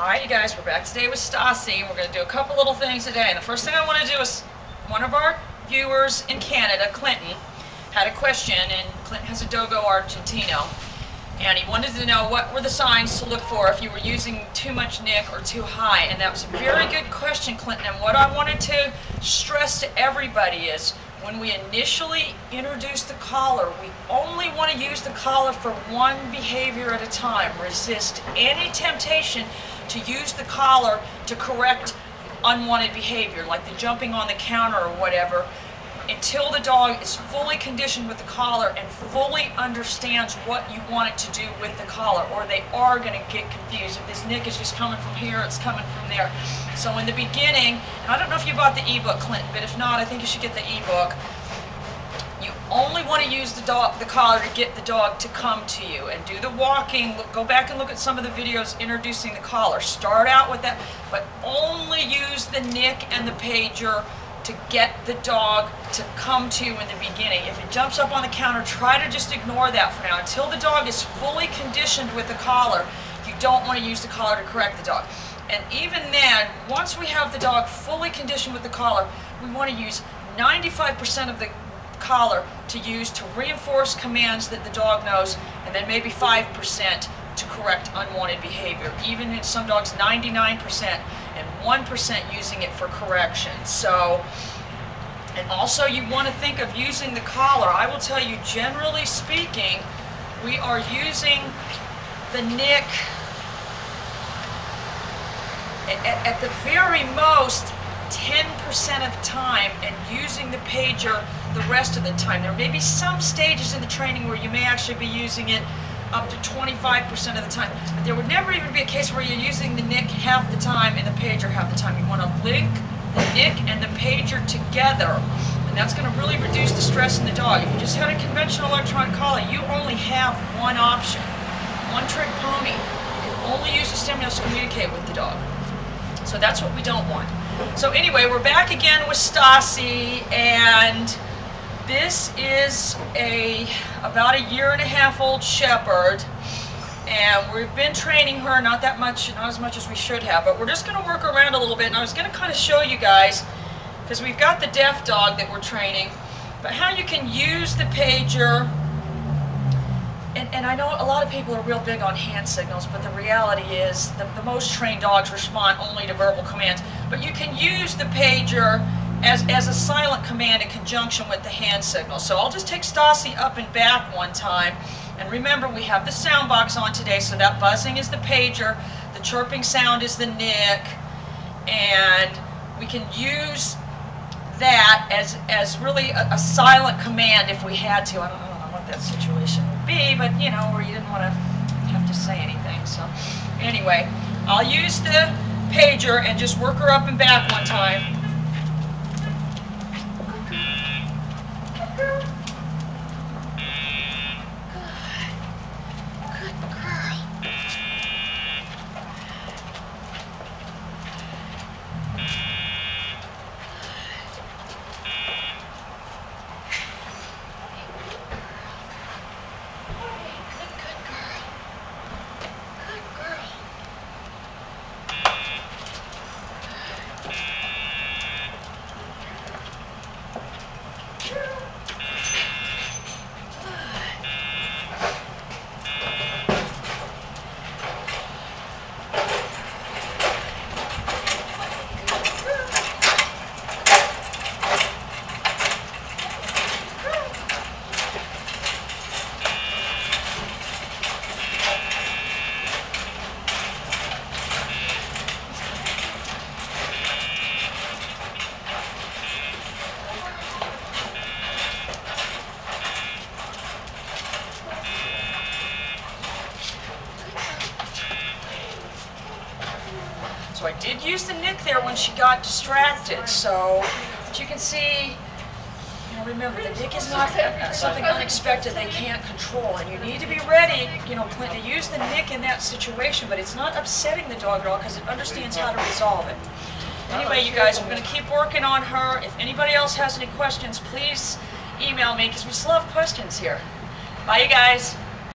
Alright, you guys, we're back today with Stasi. We're going to do a couple little things today. And the first thing I want to do is, one of our viewers in Canada, Clinton, had a question, and Clinton has a Dogo Argentino. And he wanted to know what were the signs to look for if you were using too much nick or too high. And that was a very good question, Clinton. And what I wanted to stress to everybody is, when we initially introduce the collar, we only want to use the collar for one behavior at a time. Resist any temptation to use the collar to correct unwanted behavior, like the jumping on the counter or whatever, until the dog is fully conditioned with the collar and fully understands what you want it to do with the collar, or they are going to get confused. If this nick is just coming from here, it's coming from there. So in the beginning, and I don't know if you bought the ebook, Clinton, but if not, I think you should get the ebook. You only want to use the collar to get the dog to come to you, and do the walking. Go back and look at some of the videos introducing the collar. Start out with that, but only use the nick and the pager to get the dog to come to you in the beginning. If it jumps up on the counter, try to just ignore that for now. Until the dog is fully conditioned with the collar, you don't want to use the collar to correct the dog. And even then, once we have the dog fully conditioned with the collar, we want to use 95% of the collar to use to reinforce commands that the dog knows, and then maybe 5% to correct unwanted behavior. Even in some dogs, 99%, and 1% using it for correction. So, and also you want to think of using the collar. I will tell you, generally speaking, we are using the nick at the very most 10% of the time, and using the pager the rest of the time. There may be some stages in the training where you may actually be using it up to 25% of the time, but there would never even be a case where you're using the nick half the time and the pager half the time. You want to link the nick and the pager together, and that's going to really reduce the stress in the dog. If you just had a conventional electronic collar, you only have one option, one trick pony. You can only use the stimulus to communicate with the dog. So that's what we don't want. So anyway, we're back again with Stasi, and this is about a 1.5-year-old shepherd, and we've been training her, not as much as we should have, but we're just going to work around a little bit. And I was going to kind of show you guys, because we've got the deaf dog that we're training, but how you can use the pager. And I know a lot of people are real big on hand signals, but the reality is the most trained dogs respond only to verbal commands. But you can use the pager as a silent command in conjunction with the hand signal. So I'll just take Stasi up and back one time. And remember, we have the sound box on today, so that buzzing is the pager, the chirping sound is the nick, and we can use that as really a silent command if we had to. I don't know what that situation would be, but you know, where you didn't want to have to say anything. So anyway, I'll use the pager and just work her up and back one time. So I did use the nick there when she got distracted. So, but you can see, you know, remember, the nick is not something unexpected they can't control, and you need to be ready, you know, Clinton, to use the nick in that situation, but it's not upsetting the dog at all because it understands how to resolve it. Anyway, you guys, we're going to keep working on her. If anybody else has any questions, please email me, because we still have questions here. Bye, you guys.